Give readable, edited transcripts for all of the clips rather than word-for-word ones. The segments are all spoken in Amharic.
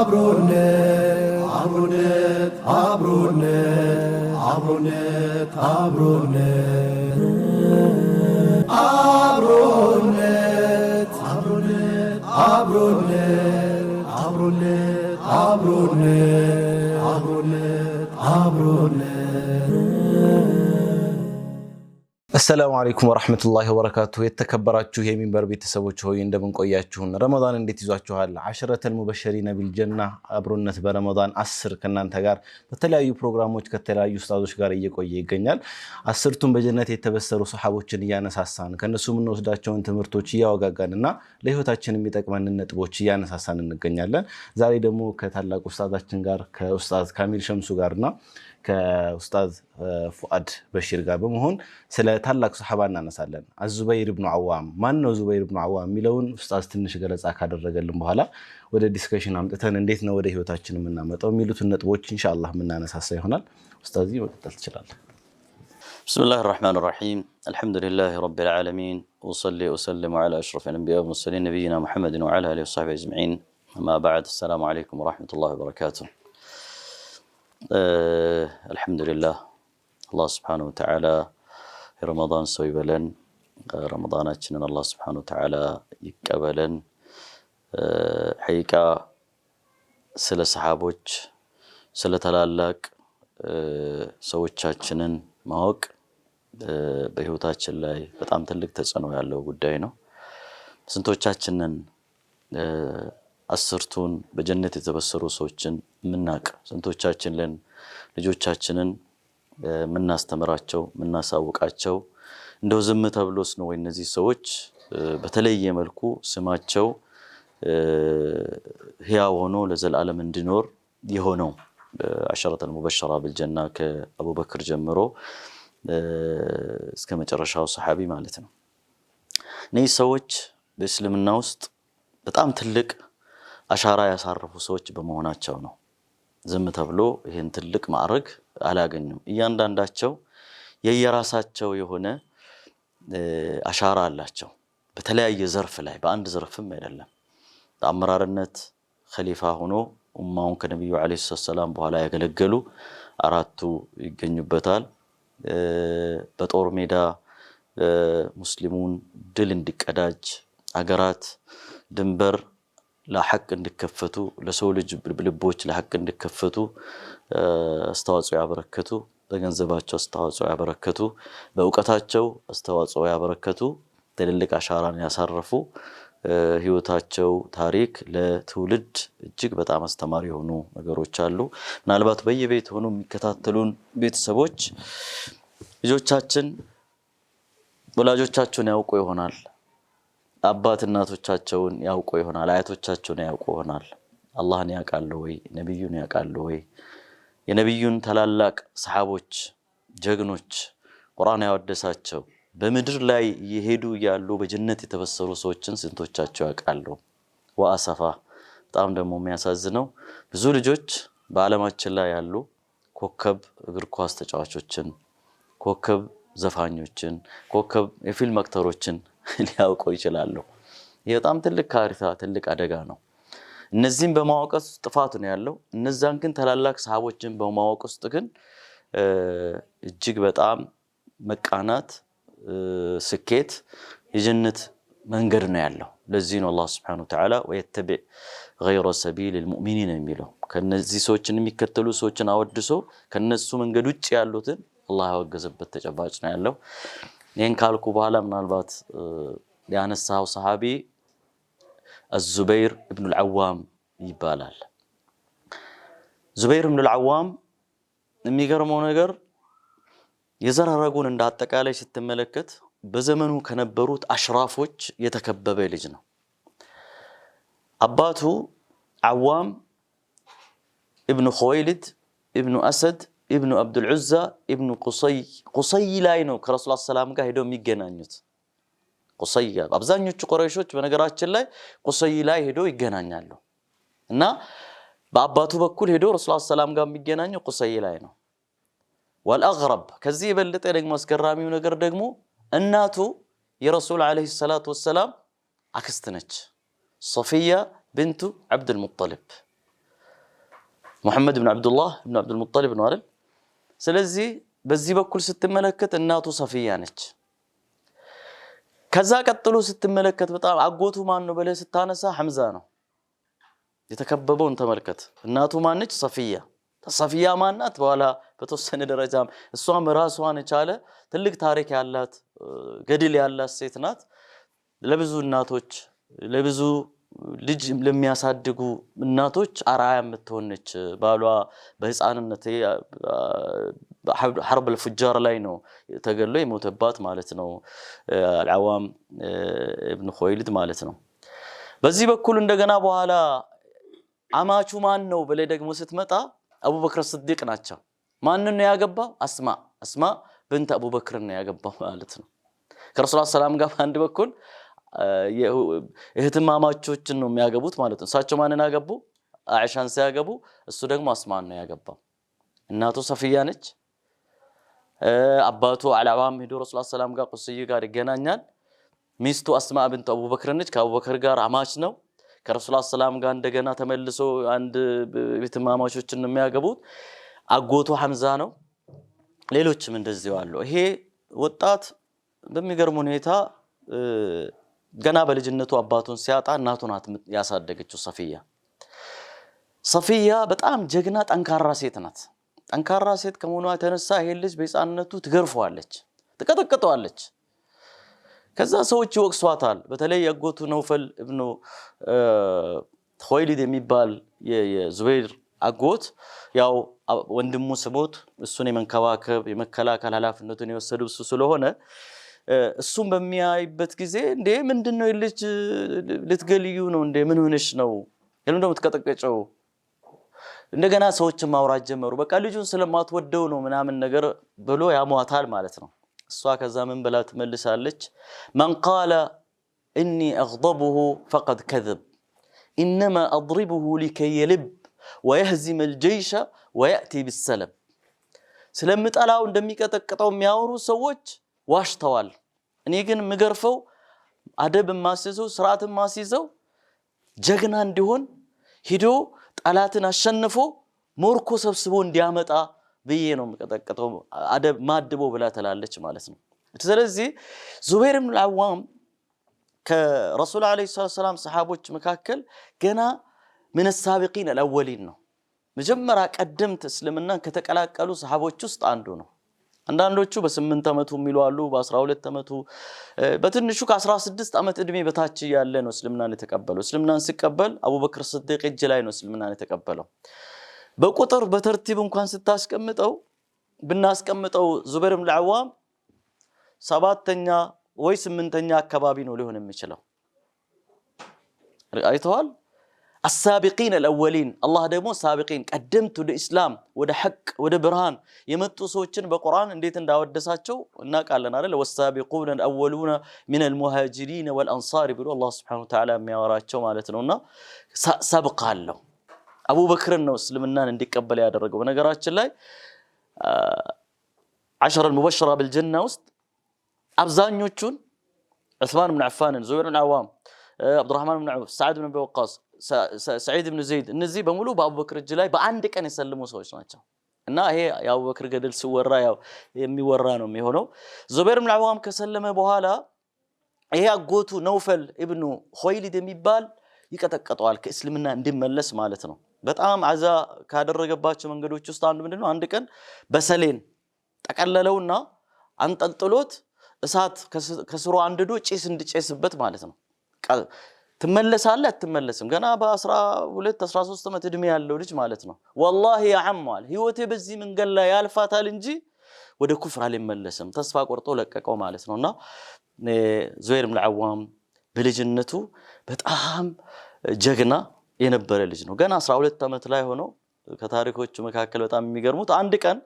አብሮነት አብሮነት አብሮነት አብሮነት አብሮነት አብሮነት አብሮነት አብሮነት አብሮነት አብሮነት አብሮነት السلام عليكم ورحمة الله وبركاته يتكبراتشو هي من بربي تسويتشو هي عندما قياتشون رمضان انديت يزواتشوها عشرة المبشرين بالجنة أبرونة برمضان أسر كنا نتجار بتلاقي برنامج كتلاقي أستاذوش قاري يقوي يجنال أسرتم بجنة يتبصروا صحابوتشن يانس حسان كنا سوم الناس داتشون تمرتوشيا وجاكاننا ليه تاتشن ميتك من النتبوشيا يانس حسان النجنال زاري دمو كتلاقي أستاذاتشن قار كأستاذ كامل شمسو قارنا كأستاذ فؤاد بشير قابم هون سلا تلاك صحابنا نسألن الزبير بن عوام ما إنه زبير بن عوام ميلون أستاذ تنش جلس أكاد الرجال المهلا وده ديسكشن عم تتنديتنا وده هو تاجنا منا متى ميلو تنتبوش إن شاء الله منا نسأل هنا أستاذي وتتشلال بسم الله الرحمن الرحيم الحمد لله رب العالمين وصلي وسلم على أشرف الأنبياء والمرسلين نبينا محمد وعلى آله وصحبه أجمعين أما بعد السلام عليكم ورحمة الله وبركاته الحمد لله الله سبحانه وتعالى رمضان سويبلن رمضاناتنا الله سبحانه وتعالى يقبلن حقيقة سلا صحابوች ስለ ታላላቅ ሰዎቻችንን ማወቅ በህይወታችን ላይ በጣም ትልቅ ተጽዕኖ ያለው ጉዳይ ነው ስንቶቻችንን አስርቱን በጀነት የተበሰሩ ሰዎችን ምናቅ ስንቶቻችን ልጆቻችንን ምናስተምራቸው ምናሳውቃቸው እንደው ዝም ተብሎስ ነው እነዚህ ሰዎች በተለየ መልኩ ስማቸው ህያው ሆኖ ለዘላለም እንዲኖር የሆነው عشرة المبشرة بالجنة كأبو بكر جمرو እስከ መጨረሻው ሰሃቢ ማለት ነው እነዚህ ሰዎች በእስልምና ውስጥ በጣም ትልቅ አሻራ ያሳረፉ ሰዎች በመሆናቸው ነው ዝም ተብሎ ይሄን ትልቅ ማዕረግ አላገኙም እያንዳንዳቸው የየራሳቸው የሆነ አሻራ አላቸው በተለያየ ዘርፍ ላይ በአንድ ዘርፍም አይደለም በአመራርነት ኸሊፋ ሆኖ ኡማውን ከነብዩ አለይሂ ሰላም በኋላ ያገለገሉ አራቱ ይገኙበታል በጦር ሜዳ ሙስሊሙን ድል እንዲቀዳጅ አገራት ድንበር ለሐቅ እንዲከፈቱ ለሰው ልጅ ልቦች ለሐቅ እንዲከፈቱ አስተዋጽኦ ያበረከቱ በገንዘባቸው አስተዋጽኦ ያበረከቱ በእውቀታቸው አስተዋጽኦ ያበረከቱ ትልልቅ አሻራን ያሳረፉ ህይወታቸው ታሪክ ለትውልድ እጅግ በጣም አስተማሪ ሆኑ ነገሮች አሉ ምናልባት በየቤት ሆኖ የሚከታተሉን ቤተሰቦች ልጆቻችን ወላጆቻቸውን ያውቁ ይሆናል አባት እናቶቻቸውን ያውቁ ይሆናል አያቶቻቸውን ያውቁ ይሆናል አላህን ያውቃሉ ወይ ነብዩን ያውቃሉ ወይ የነብዩን ተላላቅ ሰሃቦች ጀግኖች ቁርአን ያወደሳቸው በመድር ላይ ይሄዱ ያሉ በጀነት የተበሰሩ ሰዎችን ስንቶቻቸው ያውቃሉ ወአሰፋ በጣም ደግሞ የሚያሳዝነው ብዙ ልጆች በአለማችን ላይ ያሉ ኮከብ እግር ኳስ ተጫዋቾችን ኮከብ ዘፋኞችን ኮከብ የፊልም አክተሮችን ሊያውቁ ይችላሉ ይሄ በጣም ትልቅ ካሪታ ትልቅ አደጋ ነው እነዚህን በማወቅ ውስጥ ጥፋት ነው ያለው እነዛን ግን ተላላቅ ሰሃቦችን በማወቅ ውስጥ ግን እጅግ በጣም መቃናት ስኬት የጀነት መንገድ ነው ያለው ለዚህ ነው አላህ Subhanahu Wa Ta'ala ወይተበ غير سبيل المؤمنين የሚለው ከነዚህ ሰዎችን የሚከተሉ ሰዎችን አወድሶ ከነሱ መንገድ ውጭ ያሉትን አላህ ያወገዘበት ተጨባጭ ነው ያለው ይሄን ካልኩ በኋላ ምናልባት ያነሳው ሰሃቢ الزبير ابن العوام ይባላል ዙበይር ኢብኑ አልዓዋም የሚገርመው ነገር የዘራረጉን እንዳጠቃላይ ስትመለከት በዘመኑ ከነበሩት አሽራፎች የተከበበ ልጅ ነው አባቱ ዓዋም ኢብኑ ኹወይሊድ ኢብኑ አሰድ ኢብኑ አብዱል ዑዛ ኢብኑ ቁሰይ ላይ ነው ከረሱል ሰላም ጋር ሄደው የሚገናኙት ቁሰይ አብዛኞቹ ቁረይሾች በነገራችን ላይ ቁሰይ ላይ ሄደው ይገናኛሉ እና በአባቱ በኩል ሄደው ረሱል ሰላም ጋር የሚገናኙ ቁሰይ ላይ ነው والأغرب كذي يبلط ደግሞ አስገራሚው ነገር ደግሞ እናቱ የረሱል አለይሂ ሰላቱ ወሰለም አክስት ነች ሶፊያ بنت عبد المطلب ሙሐመድ ብን አብዱላህ ብን አብዱል ሙጠሊብ ነው አይደል? ስለዚህ በዚህ በኩል ስትመለከት እናቱ ሰፊያ ነች። ከዛ ቀጥሎ ስትመለከት በጣም አጎቱ ማን ነው ብለህ ስታነሳ ሐምዛ ነው። የተከበበውን ተመልከት። እናቱ ማነች? ሰፊያ። ሰፊያ ማናት? በኋላ በተወሰነ ደረጃም እሷም ራሷን የቻለ ትልቅ ታሪክ ያላት ገድል ያላት ሴት ናት። ለብዙ እናቶች ለብዙ ልጅ ለሚያሳድጉ እናቶች አርአያ የምትሆነች ባሏ በህፃንነት ሐርብ الفجار ላይ ነው ተገሎ የሞተባት ማለት ነው። አልዓዋም ኢብኑ ኹወይሊድ ማለት ነው። በዚህ በኩል እንደገና በኋላ አማቹ ማን ነው ብለ ደግሞ ስትመጣ አቡበክር ስዲቅ ናቸው። ማንን ነው ያገባው? አስማ ብንት አቡበክር ነው ያገባው ማለት ነው። ከረሱል ሰላም ጋር አንድ በኩል እህትማማቾችን ነው የሚያገቡት ማለት ነው። እሳቸው ማንን አገቡ? አይሻን ሲያገቡ እሱ ደግሞ አስማን ነው ያገባው። እናቱ ሰፊያ ነች። አባቱ አልዓዋም ሄዶ ረሱል ሰላም ጋር ቁስይ ጋር ይገናኛል። ሚስቱ አስማ ብንት አቡበክር ነች። ከአቡበክር ጋር አማች ነው። ከረሱል ሰላም ጋር እንደገና ተመልሶ አንድ እህትማማቾችን ነው የሚያገቡት። አጎቱ ሐምዛ ነው። ሌሎችም እንደዚሁ አሉ። ይሄ ወጣት በሚገርም ሁኔታ ገና በልጅነቱ አባቱን ሲያጣ እናቱ ናት ያሳደገችው ሰፊያ በጣም ጀግና ጠንካራ ሴት ናት። ጠንካራ ሴት ከመሆኗ የተነሳ ይሄ ልጅ በሕፃንነቱ ትገርፈዋለች፣ ትቀጠቅጠዋለች። ከዛ ሰዎች ይወቅሷታል። በተለይ ያጎቱ ነውፈል ኢብኑ ኹወይሊድ የሚባል የዙበይር አጎት ያው ወንድሙ ስሞት እሱን የመንከባከብ የመከላከል ኃላፊነቱን የወሰዱ እሱ ስለሆነ እሱም በሚያይበት ጊዜ እንዴ ምንድነው ልጅ ልትገልዩ ነው እንዴ? ምን ሆነሽ ነው? ለምን ደሞ ተቀጠቀጨው? እንደገና ሰዎችን ማውራት ጀመሩ። በቃ ልጁን ስለማትወደው ነው ምናምን ነገር ብሎ ያሟታል ማለት ነው። እሷ ከዛ ምን ብላ ትመልሳለች? من قال اني اغضبه فقد كذب انما اضربه لكي يلب ويهزم الجيش وياتي بالسلب። ስለምጠላው እንደሚቀጠቅጠው የሚያወሩ ሰዎች ዋሽተዋል። እኔ ግን ምገርፈው አደብ ማስይዘው ስርዓት ማስይዘው ጀግና እንዲሆን ሂዶ ጠላትን አሸንፎ ሞርኮ ሰብስቦ እንዲያመጣ ብዬ ነው ምቀጠቅጠው አደብ ማድቦ ብላ ተላለች ማለት ነው። ስለዚህ ዙበይር ኢብኑ አልዓዋም ከረሱል አለይሂ ሰላም ሰሃቦች መካከል ገና من السابقين الاولين ነው። መጀመሪያ ቀደምት እስልምናን ከተቀላቀሉ ሰሃቦች ውስጥ አንዱ ነው። አንዳንዶቹ በ8 አመቱ የሚሉ አሉ፣ በ12 አመቱ በትንሹ ከ16 አመት እድሜ በታች ያለ ነው እስልምናን የተቀበለው። እስልምናን ሲቀበል አቡበክር ስዲቅ እጅ ላይ ነው እስልምናን የተቀበለው። በቁጥር በተርቲብ እንኳን ስታስቀምጠው ብናስቀምጠው ዙበይር ኢብኑ አልዓዋም 7ኛ ወይ 8ኛ አካባቢ ነው ሊሆን የሚችለው። አይተዋል። السابقين الاولين الله ደግሞ ሳቢቂን ቀደምት ወደ እስላም ወደ ሐቅ ወደ ብርሃን የመጡ ሰዎችን በቁርአን እንዴት እንዳወደሳቸው እናውቃለን አይደል? والسابقون الاولون من المهاجرين والانصار ብሎ አላህ Subhanahu Wa Ta'ala የሚያወራቸው ማለት ነውና ሰብቃለው አቡበክር ነው እስልምናን እንዲቀበል ያደረገው። በነገራችን ላይ 10 المبشرة بالجنة ውስጥ አብዛኞቹን ዑስማን ኢብኑ አፋን፣ ዙበይር ኢብኑ አልዓዋም፣ አብዱራህማን ኢብኑ ዐውፍ፣ ሰዓድ ኢብኑ ወቃስ፣ ሰዒድ ኢብኑ ዘይድ እነዚህ በሙሉ በአቡበክር እጅ ላይ በአንድ ቀን የሰለሙ ሰዎች ናቸው። እና ይሄ የአቡበክር ገድል ሲወራ ያው የሚወራ ነው የሚሆነው። ዙበይር ኢብኑ አልዓዋም ከሰለመ በኋላ ይሄ አጎቱ ነውፈል ኢብኑ ኹወይሊድ የሚባል ይቀጠቀጠዋል ከእስልምና እንዲመለስ ማለት ነው። በጣም አዛ ካደረገባቸው መንገዶች ውስጥ አንዱ ምንድነው? አንድ ቀን በሰሌን ጠቀለለውና አንጠልጥሎት እሳት ከስሩ አንድዶ ጭስ እንዲጨስበት ማለት ነው። ትመለሳለህ አትመለስም? ገና በ12 13 አመት እድሜ ያለው ልጅ ማለት ነው። والله ያዓማል ህይወቴ በዚህ መንገድ ላይ ያልፋታል እንጂ ወደ ኩፍር አልመለስም ተስፋ ቆርጦ ለቀቀው ማለት ነውና ዙበይር ኢብኑ አልዓዋም በልጅነቱ በጣም ጀግና የነበረ ልጅ ነው። ገና 12 አመት ላይ ሆኖ ከታሪኮቹ መካከል በጣም የሚገርሙት አንድ ቀን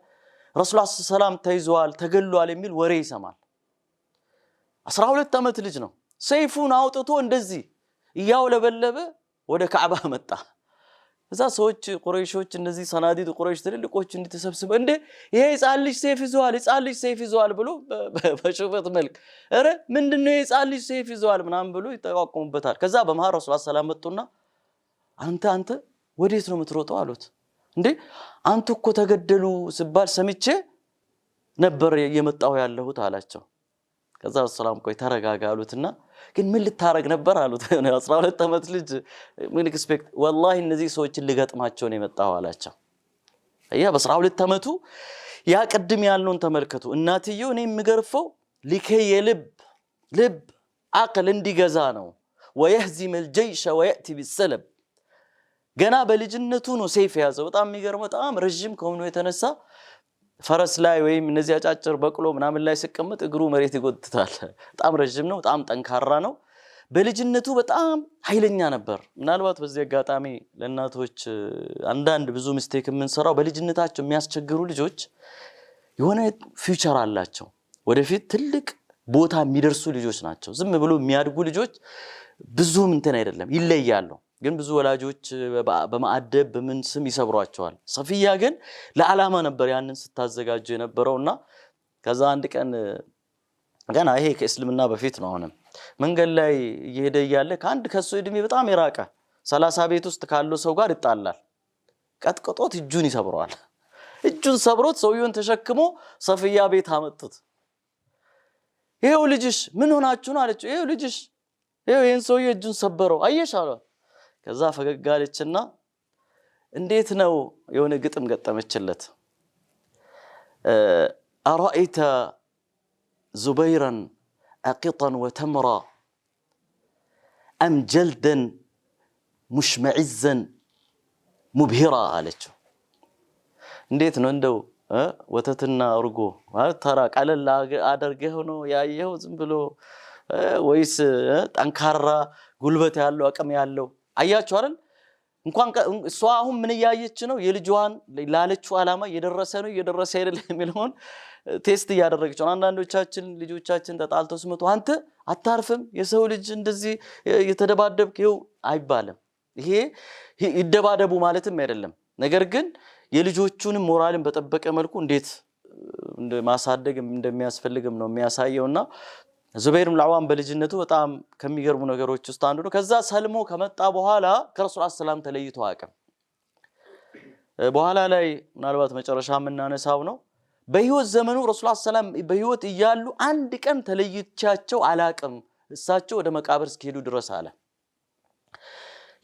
ረሱል ሰላም ተይዟል ተገሏል የሚል ወሬ ይሰማል። 12 አመት ልጅ ነው። ሰይፉን አውጥቶ እንደዚህ ያውለበለበ ወደ ካዕባ መጣ። እዛ ሰዎች ቁረይሾች እነዚህ ሰናዲድ ቁረይሽ ትልልቆች እንድትሰብስበው እንዴ ይሄ ሕፃን ልጅ ሰይፍ ይዟል፣ ሕፃን ልጅ ሰይፍ ይዟል ብሎ በሽፈት መልክ አረ ምንድነው ሕፃን ልጅ ሰይፍ ይዟል ምናምን ብሎ ይጠቋቁሙበታል። ከዛ በመሃል ረሱል ሰላም መጡና አንተ ወዴት ነው የምትሮጠው አሉት። እንዴ አንተ እኮ ተገደሉ ሲባል ሰምቼ ነበር የመጣው ያለሁት አላቸው። ከዛ ሰላም ቆይ ተረጋጋሉትና ግን ምን ልታረግ ነበር አሉት። 12 ዓመት ልጅ ምን ኤክስፔክት والله እነዚህ ሰዎችን ልገጥማቸው ነው የመጣው አላቸው። አያ በ12 ዓመቱ ያ ቀድም ያልነውን ተመልከቱ። እናትየው እኔ የምገርፈው لكي ልብ አቅል እንዲገዛ ነው ويهزم الجيش وياتي بالسلب ገና በልጅነቱ ነው ሰይፍ ያዘው። በጣም የሚገርመው በጣም ረጅም ከሆነ የተነሳ ፈረስ ላይ ወይም እነዚህ አጫጭር በቅሎ ምናምን ላይ ሲቀመጥ እግሩ መሬት ይጎትታል። በጣም ረጅም ነው፣ በጣም ጠንካራ ነው። በልጅነቱ በጣም ኃይለኛ ነበር። ምናልባት በዚህ አጋጣሚ ለእናቶች አንዳንድ ብዙ ሚስቴክ የምንሰራው በልጅነታቸው የሚያስቸግሩ ልጆች የሆነ ፊውቸር አላቸው፣ ወደፊት ትልቅ ቦታ የሚደርሱ ልጆች ናቸው። ዝም ብሎ የሚያድጉ ልጆች ብዙም እንትን አይደለም፣ ይለያሉ። ግን ብዙ ወላጆች በማዕደብ በምን ስም ይሰብሯቸዋል። ሰፊያ ግን ለዓላማ ነበር ያንን ስታዘጋጁ የነበረውና ከዛ አንድ ቀን ገና ይሄ ከእስልምና በፊት ነው። አሁንም መንገድ ላይ እየሄደ ያለ ከአንድ ከሱ እድሜ በጣም የራቀ 30 ቤት ውስጥ ካለው ሰው ጋር ይጣላል። ቀጥቅጦት እጁን ይሰብረዋል። እጁን ሰብሮት ሰውየውን ተሸክሞ ሰፊያ ቤት አመጡት። ይሄው ልጅሽ ምን ሆናችሁ ነው አለችው። ይሄው ልጅሽ ይሄው ይሄን ሰውዬ እጁን ሰበረው አየሽ አሏት። ከዛ ፈገግ አለችና እንዴት ነው የሆነ ግጥም ገጠመችለት። አራአይተ ዙበይራን አቂጣን ወተምራ አም ጀልደን ሙሽመዒዘን ሙብሂራ አለችው። እንዴት ነው እንደው ወተትና እርጎ ማለት ተራ ቀለል አድርገው ነው ያየው ዝም ብሎ ወይስ ጠንካራ ጉልበት ያለው አቅም ያለው? አያችሁ አይደል? እንኳን እሷ አሁን ምን ያያየች ነው የልጇን ላለችው ዓላማ እየደረሰ ነው እየደረሰ አይደለም የሚለውን ቴስት እያደረገች ነው። አንዳንዶቻችን ልጆቻችን ተጣልተው ስመጡ አንተ አታርፍም የሰው ልጅ እንደዚህ የተደባደብከው አይባልም። ይሄ ይደባደቡ ማለትም አይደለም። ነገር ግን የልጆቹን ሞራልን በጠበቀ መልኩ እንዴት ማሳደግ እንደሚያስፈልግም ነው የሚያሳየውና ዙበይር ኢብኑ አልዓዋም በልጅነቱ በጣም ከሚገርሙ ነገሮች ውስጥ አንዱ ነው። ከዛ ሰልሞ ከመጣ በኋላ ከረሱል ሰላም ተለይቶ አያውቅም። በኋላ ላይ ምናልባት መጨረሻ የምናነሳው ነው። በህይወት ዘመኑ ረሱል ሰላም በህይወት እያሉ አንድ ቀን ተለይቻቸው አላውቅም እሳቸው ወደ መቃብር እስኪሄዱ ድረስ አለ።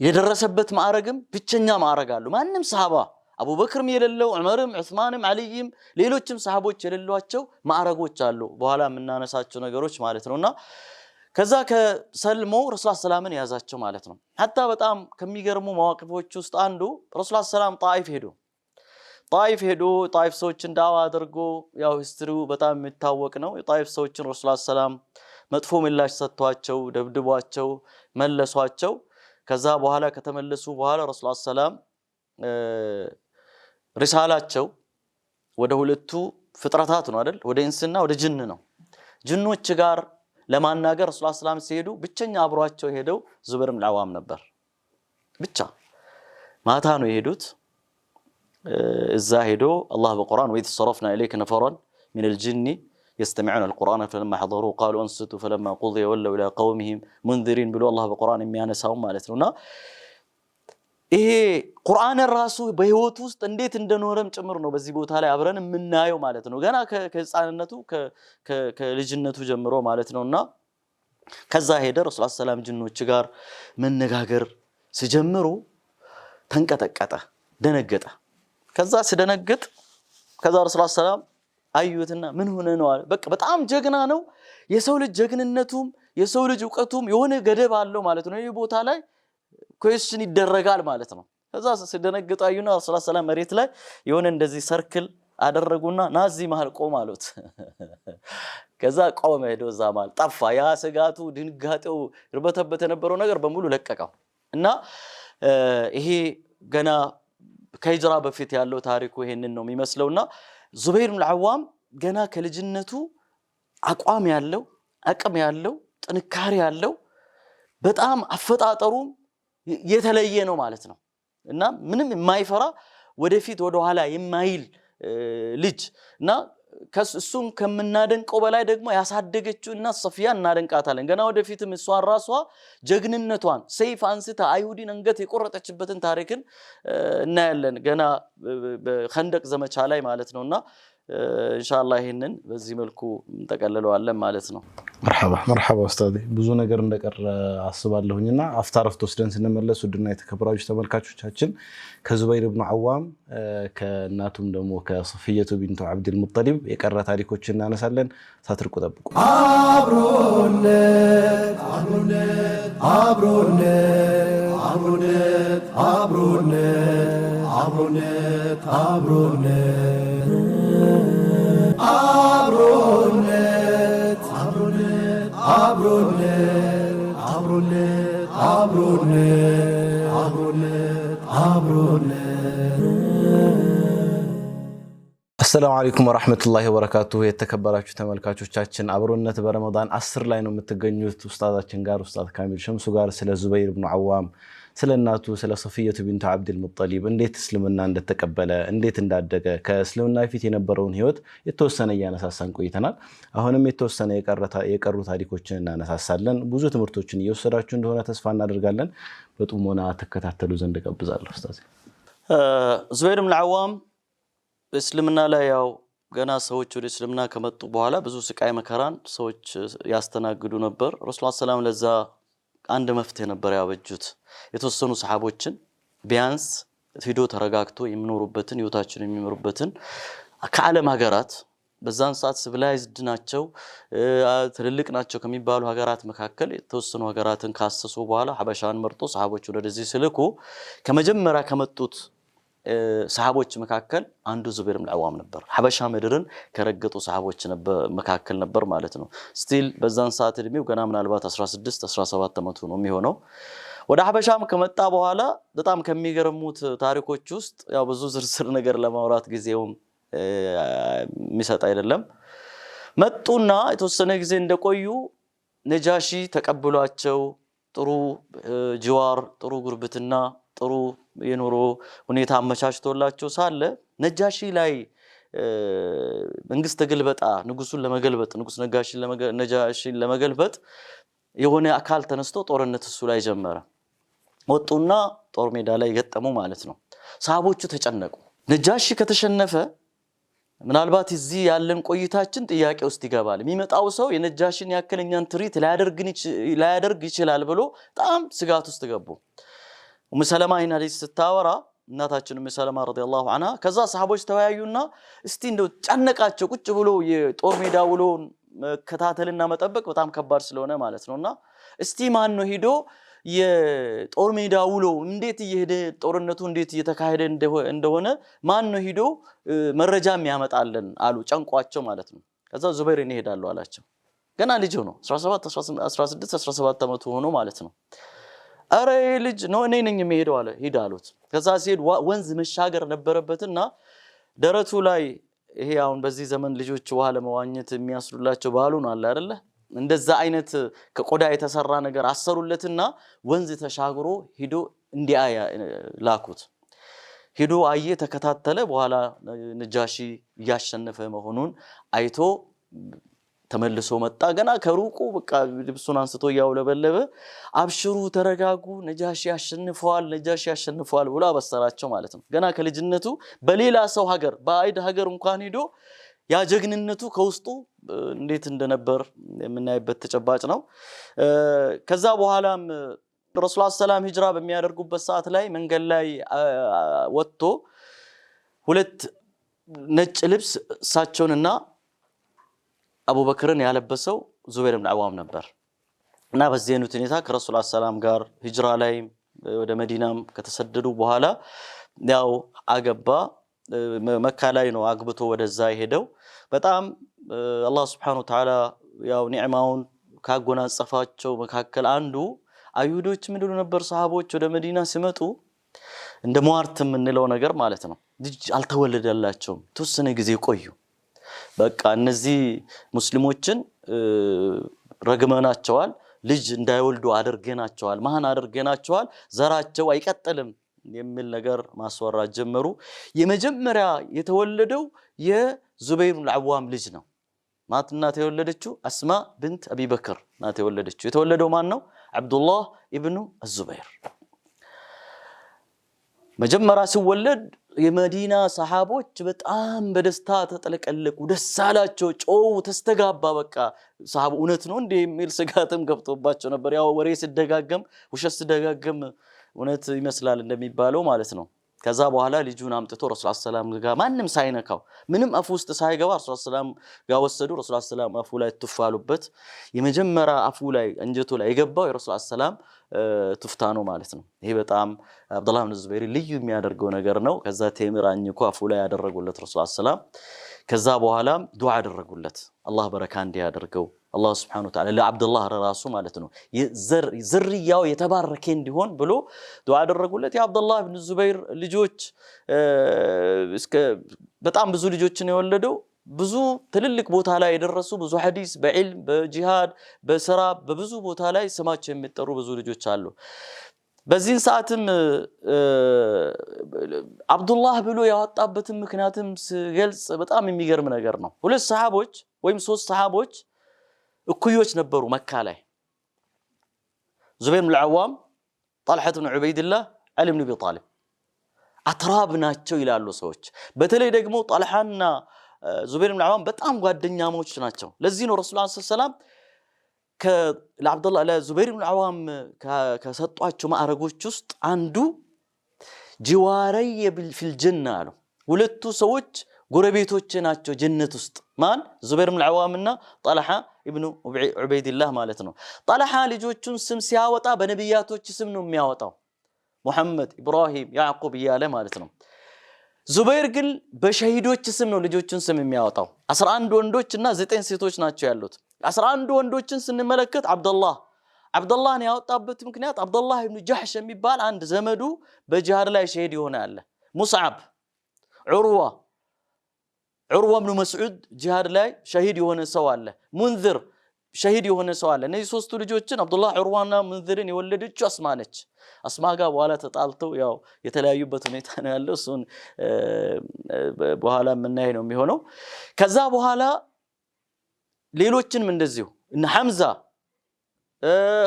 የደረሰበት ማዕረግም ብቸኛ ማዕረግ አለው። ማንም ሰሃባ አቡበክርም የሌለው ዑመርም ዑስማንም አልይም ሌሎችም ሰሃቦች የሌሏቸው ማዕረጎች አሉ። በኋላ የምናነሳቸው ነገሮች ማለት ነውና ከዛ ከሰልሞ ረሱል ሰላምን ያዛቸው ማለት ነው። ሐታ በጣም ከሚገርሙ መዋቅፎች ውስጥ አንዱ ረሱል ሰላም ጣይፍ ሄዶ ጣይፍ ሰዎችን ዳዋ አድርጎ ያው ሂስትሪው በጣም የሚታወቅ ነው። የጣይፍ ሰዎችን ረሱል ሰላም መጥፎ ምላሽ ሰጥቷቸው ደብድቧቸው መለሷቸው። ከዛ በኋላ ከተመለሱ በኋላ ረሱል ሰላም ሪሳላቸው ወደ ሁለቱ ፍጥረታት ነው አይደል? ወደ ኢንስና ወደ ጅን ነው። ጅኖች ጋር ለማናገር ረሱል ሰላም ሲሄዱ ብቸኛ አብሯቸው ሄደው ዙበይር ኢብኑ አልዓዋም ነበር። ብቻ ማታ ነው የሄዱት። እዛ ሄዶ አላህ በቁርአን ወይት ሰረፍና ኢለይከ ነፈራን من الجن يستمعون القرآن فلما حضروا قالوا انصتوا فلما قضي ولوا إلى قومهم منذرين ብሎ አላህ በቁርአን የሚያነሳው ማለት ነውና ይሄ ቁርአን ራሱ በህይወት ውስጥ እንዴት እንደኖረም ጭምር ነው በዚህ ቦታ ላይ አብረን የምናየው ማለት ነው። ገና ከህፃንነቱ ከልጅነቱ ጀምሮ ማለት ነውና ከዛ ሄደ ረሱል ሰላም ጅኖች ጋር መነጋገር ሲጀምሩ ተንቀጠቀጠ፣ ደነገጠ። ከዛ ሲደነግጥ ከዛ ረሱል ሰላም አዩትና ምን ሆነ ነው አለ። በቃ በጣም ጀግና ነው። የሰው ልጅ ጀግንነቱም የሰው ልጅ ዕውቀቱም የሆነ ገደብ አለው ማለት ነው። ይሄ ቦታ ላይ ኩዌስችን ይደረጋል ማለት ነው። ከዛ ሲደነግጡ አዩና ረሱል ሰላም መሬት ላይ የሆነ እንደዚህ ሰርክል አደረጉና ናዚ መሃል ቆም አሉት። ከዛ ቆመ፣ ሄዶ እዛ መሃል ጠፋ። ያ ስጋቱ ድንጋጤው ይርበተበት የነበረው ነገር በሙሉ ለቀቀው እና ይሄ ገና ከሂጅራ በፊት ያለው ታሪኩ ይሄንን ነው የሚመስለውና ዙበይር ኢብኑ አልዓዋም ገና ከልጅነቱ አቋም ያለው አቅም ያለው ጥንካሬ ያለው በጣም አፈጣጠሩም የተለየ ነው ማለት ነው እና ምንም የማይፈራ ወደፊት ወደ ኋላ የማይል ልጅ እና ከሱም ከምናደንቀው በላይ ደግሞ ያሳደገችው እና ሶፊያን እናደንቃታለን ገና ወደፊትም እሷን ራሷ ጀግንነቷን ሰይፍ አንስታ አይሁዲን አንገት የቆረጠችበትን ታሪክን እናያለን ገና በኸንደቅ ዘመቻ ላይ ማለት ነውና ኢንሻአላህ ይሄንን በዚህ መልኩ እንጠቀልለዋለን ማለት ነው መርሐባ ኡስታዝ ብዙ ነገር እንደቀረ አስባለሁኝና አፍታረፍት ወስደን ስንመለስ ውድና የተከበራችሁ ተመልካቾቻችን ከዙበይር ኢብኑ አዋም ከናቱም ደግሞ ከሶፊየቱ ቢንቱ አብዱል ሙጠሊብ የቀረ ታሪኮችን እናነሳለን ሳትርቁ ጠብቁ አብሮነት አብሮነት አብሮነት አብሮነት አብሮነት አብሮነት አብሮነት አብሮነት አብሮነት አብሮነት አብሮነት አብሮነት አብሮነት السلام عليكم ورحمة الله وبركاته የተከበራችሁ ተመልካቾቻችን አብሮነት በረመዳን 10 ላይ ነው የምትገኙት ኡስታዛችን ጋር ኡስታዝ ካሚል ሸምሱ ጋር ስለ ዙበይር ኢብኑ አዋም ስለ እናቱ ስለ ሶፊየቱ ቢንቱ አብዱል ሙጠሊብ እንዴት እስልምና እንደተቀበለ እንዴት እንዳደገ ከእስልምና ፊት የነበረውን ህይወት የተወሰነ ያነሳሳን ቆይተናል አሁንም የተወሰነ የቀሩ ታሪኮችን እናነሳሳለን ብዙ ትምህርቶችን እየወሰዳችሁ እንደሆነ ተስፋ እናደርጋለን በጥሞና ተከታተሉ ዘንድ ጋብዛለሁ ኡስታዝ ዙበይር ኢብኑ አዋም እስልምና ላይ ያው ገና ሰዎች ወደ እስልምና ከመጡ በኋላ ብዙ ስቃይ መከራን ሰዎች ያስተናግዱ ነበር ረሱላህ ሰለላሁ ለዛ አንድ መፍትሄ ነበር ያበጁት የተወሰኑ ሰሃቦችን ቢያንስ ሂዶ ተረጋግቶ የሚኖሩበትን ህይወታቸውን የሚመሩበትን ከዓለም ሀገራት በዛን ሰዓት ሲቪላይዝድ ናቸው ትልልቅ ናቸው ከሚባሉ ሀገራት መካከል የተወሰኑ ሀገራትን ካሰሱ በኋላ ሐበሻን መርጦ ሰሃቦች ወደዚህ ሲልኩ ከመጀመሪያ ከመጡት ሰሃቦች መካከል አንዱ ዙበይር ኢብኑ አዋም ነበር ሐበሻ ምድርን ከረገጡ ሰሃቦች መካከል ነበር ማለት ነው ስቲል በዛን ሰዓት እድሜው ገና ምናልባት 16 17 ዓመቱ ነው የሚሆነው ወደ ሐበሻም ከመጣ በኋላ በጣም ከሚገርሙት ታሪኮች ውስጥ ያው ብዙ ዝርዝር ነገር ለማውራት ጊዜውም የሚሰጥ አይደለም መጡና የተወሰነ ጊዜ እንደቆዩ ነጃሺ ተቀበሏቸው ጥሩ ጅዋር ጥሩ ጉርብትና ጥሩ የኑሮ ሁኔታ አመቻችቶላቸው ሳለ ነጃሺ ላይ መንግስት ተገልበጣ ንጉሱን ለመገልበጥ ንጉስ ነጃሺን ለመገልበጥ የሆነ አካል ተነስቶ ጦርነት እሱ ላይ ጀመረ ወጡና ጦር ሜዳ ላይ ገጠሙ ማለት ነው ሰሃቦቹ ተጨነቁ ነጃሺ ከተሸነፈ ምናልባት እዚህ ያለን ቆይታችን ጥያቄ ውስጥ ይገባል የሚመጣው ሰው የነጃሺን ያከለኛን ትሪት ላያደርግ ይችላል ብሎ በጣም ስጋት ውስጥ ገቡ ኡም ሰለማ ይህን ሐዲስ ስታወራ እናታችን ኡም ሰለማ ረዲየላሁ ዐንሃ ከዛ ሰሃቦች ተወያዩና እስቲ እንደው ጫነቃቸው ቁጭ ብሎ የጦር ሜዳ ውሎ መከታተልና መጠበቅ በጣም ከባድ ስለሆነ ማለት ነውና እስቲ ማን ነው ሄዶ የጦር ሜዳ ውሎ እንዴት እየሄደ ጦርነቱ እንዴት እየተካሄደ እንደሆነ ማን ነው ሄዶ መረጃም ያመጣልን አሉ ጨንቋቸው ማለት ነው ከዛ ዙበይር ይሄዳሉ አላቸው ገና ልጅ ሆኖ 17 16 17 ዓመቱ ሆኖ ማለት ነው አረ ልጅ ነው እኔ ነኝ የሚሄደው አለ ሄዳሉት ከዛ ሲሄድ ወንዝ መሻገር ነበረበትና ደረቱ ላይ ይሄ አሁን በዚህ ዘመን ልጆች ውሃ ለመዋኘት የሚያስሉላቸው ባሉን አለ አይደለ እንደዛ አይነት ከቆዳ የተሰራ ነገር አሰሩለትና ወንዝ ተሻግሮ ሄዶ እንዲያያ ላኩት ሄዶ አየ ተከታተለ በኋላ ነጃሺ ያሸነፈ መሆኑን አይቶ ተመልሶ መጣ ገና ከሩቁ በቃ ልብሱን አንስቶ ያውለበለበ አብሽሩ ተረጋጉ ነጃሺ ያሸንፈዋል ብሎ አበሰራቸው ማለት ነው ገና ከልጅነቱ በሌላ ሰው ሀገር በአይድ ሀገር እንኳን ሄዶ ያ ጀግንነቱ ከውስጡ እንዴት እንደነበር የምናይበት ተጨባጭ ነው ከዛ በኋላም ረሱላህ ሰላም ሂጅራ በሚያደርጉበት ሰዓት ላይ መንገድ ላይ ወጥቶ ሁለት ነጭ ልብስ ሳቸውንና አቡበክርን ያለበሰው ዙበይር ኢብኑ አዋም ነበር እና በዚህ አይነት ሁኔታ ከረሱላህ ሰላም ጋር ሂጅራ ላይ ወደ መዲናም ከተሰደዱ በኋላ ያው አገባ መካ ላይ ነው አግብቶ ወደዛ ሄደው በጣም አላህ Subhanahu Wa Ta'ala ያው ኒዕማውን ካጎናጸፋቸው መካከል አንዱ አይሁዶች ምንድነው ነበር ሰሃቦች ወደ መዲና ሲመጡ እንደ ሟርት ምንለው ነገር ማለት ነው ልጅ አልተወለደላቸውም ተወሰነ ጊዜ ቆዩ በቃ እነዚህ ሙስሊሞችን ረግመናቸዋል ልጅ እንዳይወልዱ አድርገናቸዋል ማህን አድርገናቸዋል ዘራቸው አይቀጥልም የሚል ነገር ማስወራት ጀመሩ። የመጀመሪያ የተወለደው የዙበይር ኢብኑ አልዓዋም ልጅ ነው። ማት እናት የወለደችው አስማ ብንት አቢ በክር ናት የወለደችው። የተወለደው ማን ነው? አብዱላህ ኢብኑ አዙበይር። መጀመሪያ ሲወለድ የመዲና ሰሃቦች በጣም በደስታ ተጠለቀለቁ፣ ደስ አላቸው፣ ጮው ተስተጋባ። በቃ ሰሃቡ እውነት ነው እንዴ የሚል ስጋትም ገብቶባቸው ነበር። ያው ወሬ ሲደጋገም ውሸት ሲደጋገም እውነት ይመስላል እንደሚባለው ማለት ነው። ከዛ በኋላ ልጁን አምጥቶ ረሱል ሰለላሁ ዐለይሂ ወሰለም ጋር ማንም ሳይነካው ምንም አፉ ውስጥ ሳይገባ ረሱል ሰለላሁ ዐለይሂ ወሰለም ጋር ወሰዱ። ረሱል ሰለላሁ ዐለይሂ ወሰለም አፉ ላይ ተፋሉበት። የመጀመሪያ አፉ ላይ አንጀቱ ላይ የገባው የረሱል ሰለላሁ ዐለይሂ ወሰለም ቱፍታ ነው ማለት ነው። ይሄ በጣም አብዱላህ ኢብኑ ዙበይር ልዩ የሚያደርገው ነገር ነው። ከዛ ቴምር አኝኮ አፉ ላይ ያደረጉለት ረሱል ሰለላሁ ዐለይሂ ወሰለም። ከዛ በኋላ ዱዓ አደረጉለት አላህ በረካ እንዲያደርገው አላህ ሱብሓነሁ ወተዓላ ለአብዱላህ ራሱ ማለት ነው ዝርያው የተባረከ እንዲሆን ብሎ ዱዓ አደረጉለት። የአብዱላህ ኢብኑ ዙበይር ልጆች በጣም ብዙ ልጆችን የወለደው ብዙ ትልልቅ ቦታ ላይ የደረሱ ብዙ ሐዲስ በዕልም በጂሃድ በስራ በብዙ ቦታ ላይ ስማቸው የሚጠሩ ብዙ ልጆች አሉ። በዚህን ሰዓትም አብዱላህ ብሎ ያወጣበትን ምክንያትም ሲገልጽ በጣም የሚገርም ነገር ነው። ሁለት ሰሃቦች ወይም ሶስት ሰሃቦች እኩዮች ነበሩ መካ ላይ። ዙበይር ኢብኑ አልዓዋም፣ ጣልሐት ኢብኑ ዑበይድላህ፣ አሊ ኢብኑ አቢ ጣሊብ አትራብ ናቸው ይላሉ ሰዎች። በተለይ ደግሞ ጣልሐና ዙበይር ኢብኑ አልዓዋም በጣም ጓደኛሞች ናቸው። ለዚህ ነው ረሱል ሰለላሁ ዐለይሂ ወሰለም ለአብዱላህ ለዙበይር ኢብኑ አልዓዋም ከሰጧቸው ማዕረጎች ውስጥ አንዱ ጂዋረይ ፊል ጀና አሉ። ሁለቱ ሰዎች ጎረቤቶች ናቸው ጀነት ውስጥ። ማን? ዙበይር ኢብኑ አልዓዋም እና ጣልሐ ኢብኑ ዑበይድላህ ማለት ነው። ጣልሐ ልጆቹን ስም ሲያወጣ በነቢያቶች ስም ነው የሚያወጣው፣ ሙሐመድ፣ ኢብራሂም፣ ያዕቁብ እያለ ማለት ነው። ዙበይር ግን በሸሂዶች ስም ነው ልጆቹን ስም የሚያወጣው። 11 ወንዶች እና 9 ሴቶች ናቸው ያሉት። 11 ወንዶችን ስንመለከት አብዱላህን ያወጣበት ምክንያት አብዱላህ ኢብኑ ጀሕሽ የሚባል አንድ ዘመዱ በጂሃድ ላይ ሸሂድ የሆነ አለ። ሙስዓብ፣ ዑርዋ ኢብኑ መስዑድ ጂሃድ ላይ ሸሂድ የሆነ ሰው አለ። ሙንዝር ሸሂድ የሆነ ሰው አለ። እነዚህ ሶስቱ ልጆችን አብዱላህ፣ ዑርዋና ሙንዝርን የወለደችው አስማ ነች። አስማ ጋር በኋላ ተጣልተው ያው የተለያዩበት ሁኔታ ነው ያለው። እሱን በኋላ የምናይ ነው የሚሆነው። ከዛ በኋላ ሌሎችንም እንደዚሁ እነ ሐምዛ፣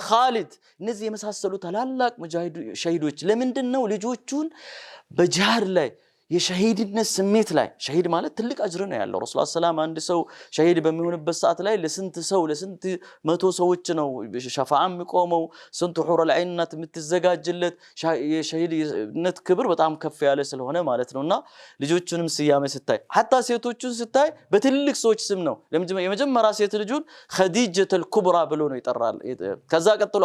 ኻሊድ እነዚህ የመሳሰሉ ታላላቅ ሙጃሂድ ሸሂዶች ለምንድን ነው ልጆቹን በጂሃድ ላይ የሸሂድነት ስሜት ላይ ሸሂድ ማለት ትልቅ አጅር ነው ያለው። ረሱል ሰላም አንድ ሰው ሸሂድ በሚሆንበት ሰዓት ላይ ለስንት መቶ ሰዎች ነው ሸፋዓ የሚቆመው፣ ስንት ሑረል ዐይን ናት የምትዘጋጅለት። የሸሂድነት ክብር በጣም ከፍ ያለ ስለሆነ ማለት ነውና ልጆቹንም ስያሜ ስታይ ሐታ ሴቶቹን ስታይ በትልቅ ሰዎች ስም ነው። የመጀመሪያ ሴት ልጁን ኸዲጀቱል ኩብራ ብሎ ነው ይጠራል። ከዛ ቀጥሎ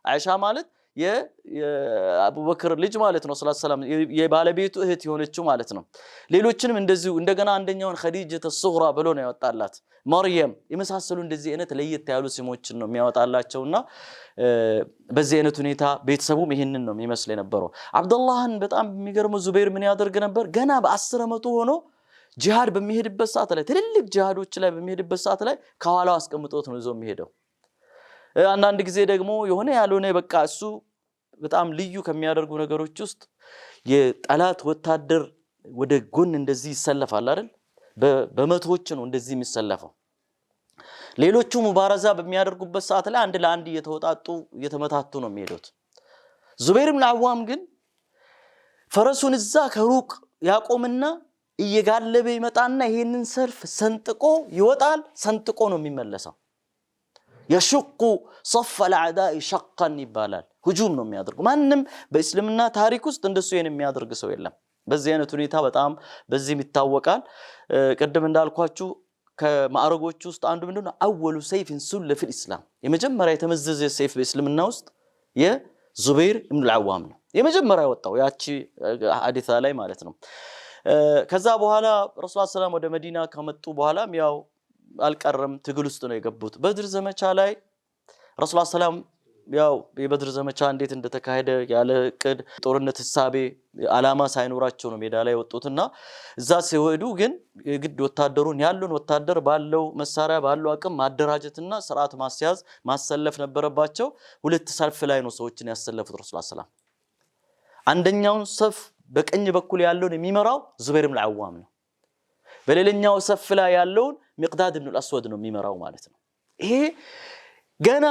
አይሻ ማለት የአቡበክር ልጅ ማለት ነው ሰለላሁ ዐለይሂ ወሰለም የባለቤቱ እህት የሆነችው ማለት ነው። ሌሎችንም እንደዚሁ እንደገና አንደኛውን ኸዲጀተ ሱግራ ብሎ ነው ያወጣላት። መርየም የመሳሰሉ እንደዚህ አይነት ለየት ያሉ ስሞችን ነው የሚያወጣላቸውና በዚህ አይነት ሁኔታ ቤተሰቡም ይሄንን ነው የሚመስል የነበረው። አብዱላህን በጣም የሚገርመው ዙበይር ምን ያደርግ ነበር? ገና በ10 ዓመቱ ሆኖ ጂሃድ በሚሄድበት ሰዓት ላይ ትልልቅ ጂሃዶች ላይ በሚሄድበት ሰዓት ላይ ከኋላው አስቀምጦት ነው ይዞ የሚሄደው። አንዳንድ ጊዜ ደግሞ የሆነ ያልሆነ በቃ እሱ በጣም ልዩ ከሚያደርጉ ነገሮች ውስጥ የጠላት ወታደር ወደ ጎን እንደዚህ ይሰለፋል አይደል? በመቶዎች ነው እንደዚህ የሚሰለፈው። ሌሎቹ ሙባረዛ በሚያደርጉበት ሰዓት ላይ አንድ ለአንድ እየተወጣጡ እየተመታቱ ነው የሚሄዱት። ዙበይር ኢብኑ አልዓዋም ግን ፈረሱን እዛ ከሩቅ ያቆምና እየጋለበ ይመጣና ይሄንን ሰልፍ ሰንጥቆ ይወጣል። ሰንጥቆ ነው የሚመለሰው። የሽቁ صف الأعداء شقا ይባላል። ሁጁም ነው የሚያደርጉ። ማንም በእስልምና ታሪክ ውስጥ እንደሱ የሚያደርግ ሰው የለም። በዚህ አይነት ሁኔታ በጣም በዚህም ይታወቃል። ቀደም እንዳልኳችሁ ከማዕረጎቹ ውስጥ አንዱ ምንድነው? አወሉ ሰይፍን ሱለ ፊል ኢስላም፣ የመጀመሪያ የተመዘዘ ሰይፍ በእስልምና ውስጥ የዙበይር ኢብኑ አልዓዋም ነው የመጀመሪያ ወጣው ያቺ ሐዲሳ ላይ ማለት ነው። ከዛ በኋላ ረሱል ሰለላሁ ወደ መዲና ከመጡ በኋላም ያው አልቀረም ትግል ውስጥ ነው የገቡት። በድር ዘመቻ ላይ ረሱል ሰለላሁ ያው የበድር ዘመቻ እንዴት እንደተካሄደ ያለ ቅድ ጦርነት ህሳቤ አላማ ሳይኖራቸው ነው ሜዳ ላይ ወጡትና እዛ ሲወዱ ግን ግድ ወታደሩን ያሉን ወታደር ባለው መሳሪያ ባለው አቅም ማደራጀትና ስርዓት ማስያዝ ማሰለፍ ነበረባቸው። ሁለት ሰልፍ ላይ ነው ሰዎችን ያሰለፉት ረሱል ሰለላሁ አንደኛውን ሰፍ በቀኝ በኩል ያለውን የሚመራው ዙበይር ኢብኑ አልዓዋም ነው። በሌላኛው ሰፍ ላይ ያለውን ሚቅዳድ ኢብኑ አልአስወድ ነው የሚመራው ማለት ነው። ይሄ ገና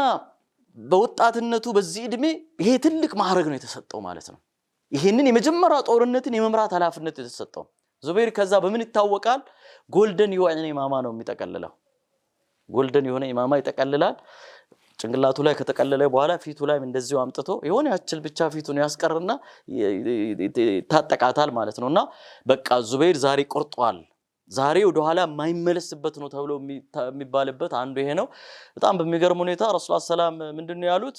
በወጣትነቱ በዚህ እድሜ ይሄ ትልቅ ማዕረግ ነው የተሰጠው ማለት ነው። ይሄንን የመጀመሪያ ጦርነትን የመምራት ኃላፊነት የተሰጠው ዙበይር ከዛ በምን ይታወቃል? ጎልደን የሆነ ኢማማ ነው የሚጠቀልለው። ጎልደን የሆነ ኢማማ ይጠቀልላል። ጭንቅላቱ ላይ ከተቀለለ በኋላ ፊቱ ላይ እንደዚሁ አምጥቶ የሆነ ያችል ብቻ ፊቱን ያስቀርና ታጠቃታል ማለት ነውና በቃ ዙበይር ዛሬ ቆርጧል፣ ዛሬ ወደ ኋላ የማይመለስበት ነው ተብሎ የሚባልበት አንዱ ይሄ ነው። በጣም በሚገርም ሁኔታ ረሱላህ ሰላም ምንድነው ያሉት?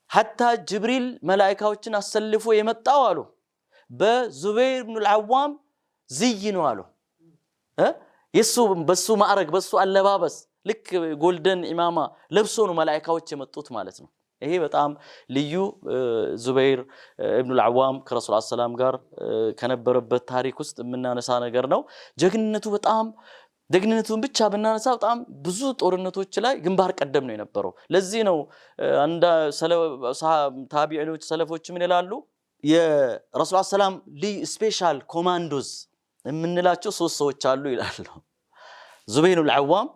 ሐታ ጅብሪል መላእክቶችን አሰልፎ የመጣው አሉ በዙበይር ኢብኑ አልዓዋም ዝይ ነው አሉ። በሱ ማዕረግ በሱ አለባበስ ልክ ጎልደን ኢማማ ለብሶ ነው መላእክቶች የመጡት ማለት ነው። ይሄ በጣም ልዩ ዙበይር ኢብኑ አልዓዋም ከረሱላህ ሰላም ጋር ከነበረበት ታሪክ ውስጥ የምናነሳ ነገር ነው። ጀግንነቱን ብቻ ብናነሳ በጣም ብዙ ጦርነቶች ላይ ግንባር ቀደም ነው የነበረው። ለዚህ ነው አንድ ታቢዒኖች ሰለፎች ምን ይላሉ? የረሱላህ ሰላም ስፔሻል ኮማንዶስ የምንላቸው 3 ሰዎች አሉ ይላሉ። ዙበይር ኢብኑ አልዓዋም፣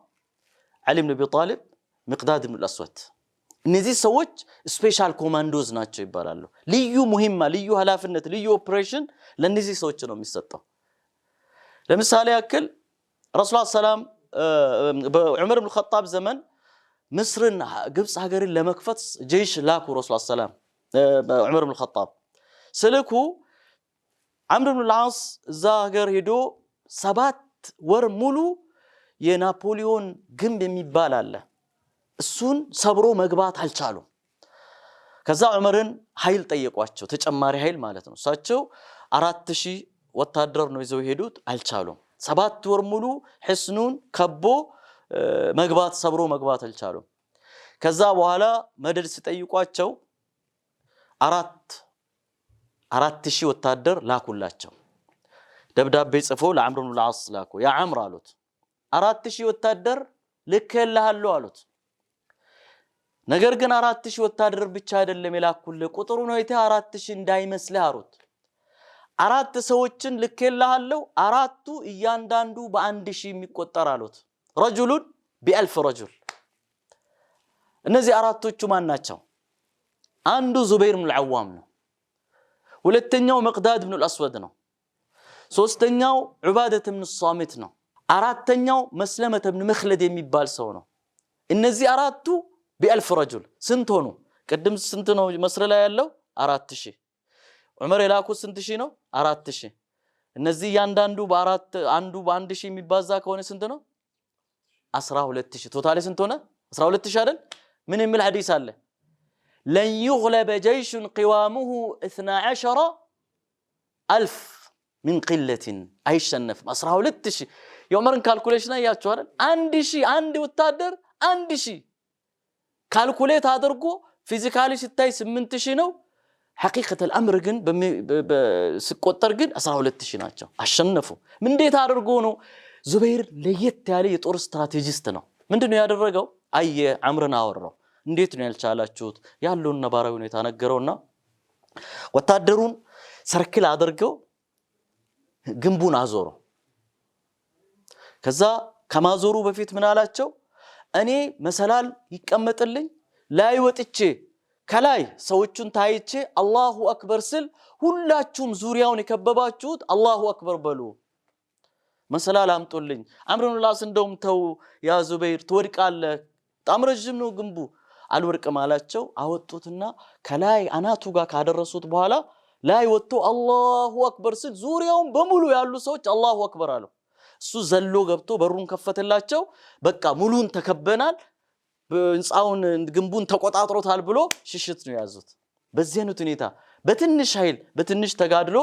ዓሊ ኢብኑ አቢ ጣሊብ፣ ሚቅዳድ ኢብኑ አልአስወድ። እነዚህ ሰዎች ስፔሻል ኮማንዶስ ናቸው ይባላሉ። ልዩ ሙሂማ፣ ልዩ ኃላፊነት፣ ልዩ ኦፕሬሽን ለነዚህ ሰዎች ነው የሚሰጠው። ለምሳሌ ያክል ረሱላህ ሰላም በዑመር ኢብኑ ኸጣብ ዘመን ምስርን ግብጽ ሀገርን ለመክፈት ጀይሽ ላኩ። ረሱላህ ሰላም በዑመር ኢብኑ ኸጣብ ስልኩ አምር ኢብኑ አልዓስ እዛ ሀገር ሄዶ 7 ወር ሙሉ የናፖሊዮን ግንብ የሚባል አለ፣ እሱን ሰብሮ መግባት አልቻሉም። ከዛ ዑመርን ኃይል ጠየቋቸው፣ ተጨማሪ ኃይል ማለት ነው። እሳቸው 4000 ወታደር ነው ይዘው ሄዱት፣ አልቻሉም። 7 ወር ሙሉ ሕስኑን ከቦ መግባት ሰብሮ መግባት አልቻሉም። ከዛ በኋላ መደድ ሲጠይቋቸው 4000 ወታደር ላኩላቸው። ደብዳቤ ጽፎ ለዓምር ኢብኑ አልዓስ ላኩ። ያ ዓምር አሉት 4000 ወታደር ልከልሃለሁ አሉት። ነገር ግን 4000 ወታደር ብቻ አይደለም የላኩልህ፣ ቁጥሩ ነው የተ 4000 እንዳይመስልህ አሉት። 4 ሰዎችን ልከልሃለሁ፣ 4ቱ እያንዳንዱ በ1000 የሚቆጠር አሉት። ረጁሉን ب1000 ረጁል። እነዚህ 4ቶቹ ማን ናቸው? አንዱ ዙበይር ኢብኑ አልዓዋም ነው። ሁለተኛው ሚቅዳድ ኢብኑ አልአስወድ ነው። ሶስተኛው ዑባደተ ኢብኑ ሷሚት ነው። አራተኛው መስለመተ ኢብኑ መኽለድ የሚባል ሰው ነው። እነዚህ 4ቱ ب1000 ረጁል ስንት ሆኑ? ቅድም ስንት ነው መስረ ላይ ያለው? 4000። ዑመር የላኩት ስንት ሺህ ነው? 4000። እነዚህ ያንዳንዱ በ4 አንዱ በ1000 የሚባዛ ከሆነ ስንት ነው? 12000። ቶታሊ ስንት ሆነ? 12000 አይደል? ምን የሚል ሐዲስ አለ? ለን يغلب جيش قوامه 12000 من قلة አይሸነፍም። 12000 የዑመርን ካልኩሌሽን አያችሁ አይደል? 1000 አንድ ወታደር 1000 ካልኩሌት አድርጎ ፊዚካሊ ሲታይ 8000 ነው። ሐቂቀተል አምር ግን ሲቆጠር ግን 12000 ናቸው። አሸነፉ። ምን እንዴት አድርጎ ነው? ዙበይር ለየት ያለ የጦር ስትራቴጂስት ነው። ምንድነው ያደረገው? አየ አምርን አወራው። እንዴት ነው ያልቻላችሁት? ያለውን ነባራዊ ሁኔታ ነገረውና ወታደሩን ሰርክል አድርገው ግንቡን አዞረው። ከዛ ከማዞሩ በፊት ምን አላቸው? እኔ መሰላል ይቀመጥልኝ ላይ ወጥቼ ከላይ ሰዎቹን ታይቼ አላሁ አክበር ስል ሁላችሁም ዙሪያውን የከበባችሁት አላሁ አክበር በሉ። መሰላል አምጡልኝ። አምር ኢብኑ አልዓስ እንደውም ተው ያ ዙበይር ትወድቃለህ፣ በጣም ረጅም ነው ግንቡ። አልወድቅም አላቸው። አወጡትና ከላይ አናቱ ጋር ካደረሱት በኋላ ላይ ወጥቶ አላሁ አክበር ስል ዙሪያውን በሙሉ ያሉ ሰዎች አላሁ አክበር አሉ። እሱ ዘሎ ገብቶ በሩን ከፈተላቸው። በቃ ሙሉን ተከበናል፣ ህንጻውን ግንቡን ተቆጣጥሮታል ብሎ ሽሽት ነው ያዙት። በዚህ አይነት ሁኔታ በትንሽ ኃይል በትንሽ ተጋድሎ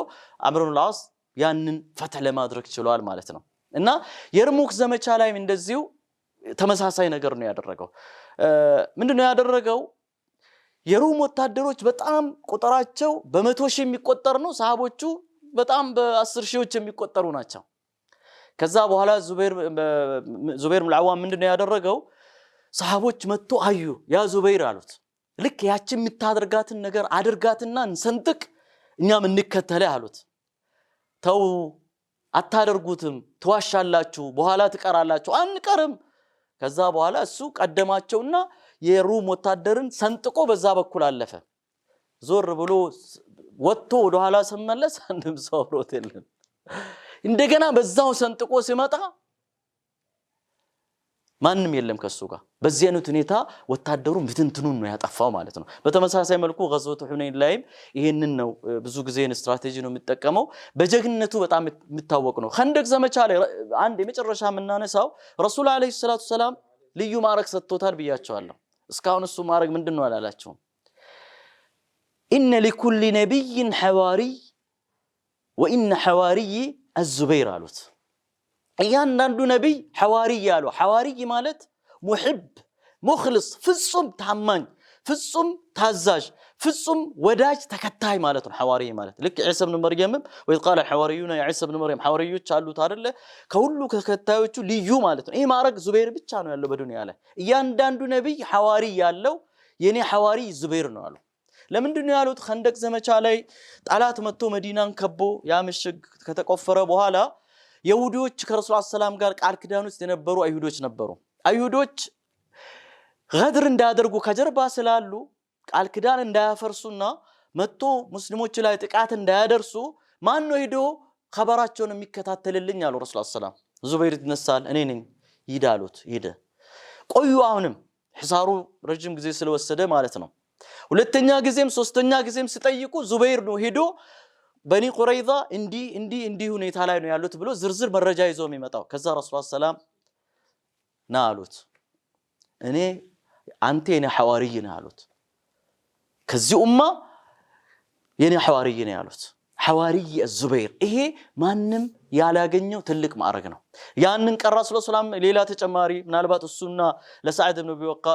አምር ኢብኑ አልዓስ ያንን ፈተህ ለማድረግ ችሏል ማለት ነው። እና የርሙክ ዘመቻ ላይ እንደዚሁ ተመሳሳይ ነገር ነው ያደረገው። ምንድነው ያደረገው? የሩም ወታደሮች በጣም ቁጥራቸው በመቶ ሺህ የሚቆጠር ነው። ሰሃቦቹ በጣም በ10 ሺዎች የሚቆጠሩ ናቸው። ከዛ በኋላ ዙበይር ኢብኑ አልዓዋም ምንድነው ያደረገው? ሰሃቦች መጥቶ አዩ። ያ ዙበይር አሉት ልክ ያቺ የምታደርጋትን ነገር አድርጋትና እንሰንጥቅ፣ እኛም እንከተልህ አሉት። ተው አታደርጉትም፣ ተዋሻላችሁ፣ በኋላ ትቀራላችሁ። አንቀርም። ከዛ በኋላ እሱ ቀደማቸውና የሩም ወታደርን ሰንጥቆ በዛ በኩል አለፈ። ዞር ብሎ ወጥቶ ወደ ኋላ ሲመለስ አንድም ሰው አብሮት የለም። እንደገና በዛው ሰንጥቆ ሲመጣ ማንም የለም ከሱ ጋር። በዚህ አይነት ሁኔታ ወታደሩን ብትንትኑን ነው ያጠፋው ማለት ነው። በተመሳሳይ መልኩ ገዝወቱ ሁነይን ላይም ይሄንን ነው ብዙ ጊዜ ስትራቴጂ ነው የሚጠቀመው። በጀግንነቱ በጣም የሚታወቅ ነው። ኸንደቅ ዘመቻ ላይ አንድ የመጨረሻ የምናነሳው ረሱል አለይሂ ሰላቱ ሰላም ልዩ ማዕረግ ሰጥቶታል ብያቸዋለሁ። እስካሁን እሱ ማዕረግ ምንድነው አላላቸው? ኢነ ሊኩሊ ነቢይን ሐዋሪ ወኢነ ሐዋሪይ አዙበይር አሉት። እያንዳንዱ ነቢይ ሐዋሪ ያሉ። ሐዋሪ ማለት ሙሕብ፣ ሙኽልስ፣ ፍጹም ታማኝ፣ ፍጹም ታዛዥ፣ ፍጹም ወዳጅ ተከታይ ማለት ነው። ሐዋሪ ማለት ልክ ዒሳ ኢብኑ መርየምም ወይ ቃል ሐዋሪዩና ዒሳ ኢብኑ መርየም ሐዋሪዮች አሉት አይደለ? ከሁሉ ተከታዮቹ ልዩ ማለት ነው። ይሄ ማዕረግ ዙበይር ብቻ ነው ያለው በዱንያ ላይ። እያንዳንዱ ነቢይ ሐዋሪ ያለው የኔ ሐዋሪ ዙበይር ነው አሉ። ለምንድነው ያሉት? ኸንደቅ ዘመቻ ላይ ጠላት መጥቶ መዲናን ከቦ ያ ምሽግ ከተቆፈረ በኋላ ይሁዶች ከረሱል ሰላም ጋር ቃል ኪዳን ውስጥ የነበሩ አይሁዶች ነበሩ። አይሁዶች ገድር እንዳያደርጉ ከጀርባ ስላሉ ቃል ኪዳን እንዳያፈርሱና መጥቶ ሙስሊሞች ላይ ጥቃት እንዳያደርሱ ማን ነው ሄዶ ኸበራቸውን የሚከታተልልኝ አሉ ረሱል ሰላም። ዙበይር ይነሳል፣ እኔ ነኝ ይዳሉት። ሄደ። ቆዩ። አሁንም ሒሳሩ ረጅም ጊዜ ስለወሰደ ማለት ነው። ሁለተኛ ጊዜም ሶስተኛ ጊዜም ሲጠይቁ ዙበይር ነው ሄዶ በኒ ቁረይዛ እንዲ ሁኔታ ላይ ነው ያሉት ብሎ ዝርዝር መረጃ ይዞ የሚመጣው። ከዛ ረሱል ሰላም ና አሉት። አንተ የኔ ሐዋሪይ ነህ አሉት። ከዚህ ኡማ የኔ ሐዋሪይ ነህ ያሉት። ሐዋሪይ አዙበይር ይሄ ማንም ያላገኘው ትልቅ ማዕረግ ነው። ያንን ቀራ ረሱል ሰላም ሌላ ተጨማሪ ምናልባት እሱና ለሰዓድ ኢብኑ ቢወቃ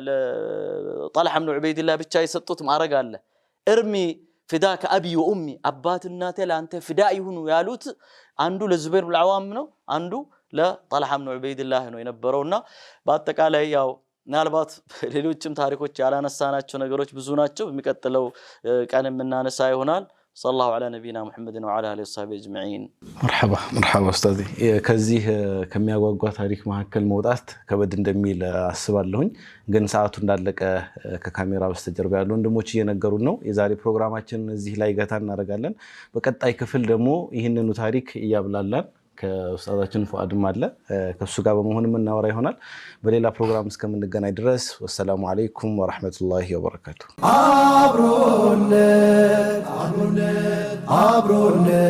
ለጣልሃ ኢብኑ ዑበይድላህ ብቻ የሰጡት ማዕረግ አለ። እርሚ ፊዳከ አቢ ወኡሚ አባት እናቴ ለአንተ ፊዳ ይሁኑ ያሉት አንዱ ለዙበይር ብን አዋም ነው፣ አንዱ ለጣልሃ ኢብኑ ዑበይድላህ ነው የነበረውና በአጠቃላይ ያው ምናልባት ሌሎችም ታሪኮች ያላነሳናቸው ነገሮች ብዙ ናቸው። የሚቀጥለው ቀን የምናነሳ ይሆናል። صلى الله على نبينا محمد وعلى اله وصحبه اجمعين. مرحبا استاذي ከዚህ ከሚያጓጓ ታሪክ መካከል መውጣት ከበድ እንደሚል አስባለሁኝ። ግን ሰዓቱ እንዳለቀ ከካሜራ በስተጀርባ ያሉ ወንድሞች እየነገሩን ነው። የዛሬ ፕሮግራማችን እዚህ ላይ ገታ እናደርጋለን። በቀጣይ ክፍል ደግሞ ይህንኑ ታሪክ እያብላላን ከኡስታዛችን ፉአድም አለ ከሱ ጋር በመሆን እናወራ ይሆናል። በሌላ ፕሮግራም እስከምንገናኝ ድረስ ወሰላሙ አለይኩም ወራህመቱላሂ ወበረካቱ። አብሮነት አብሮነት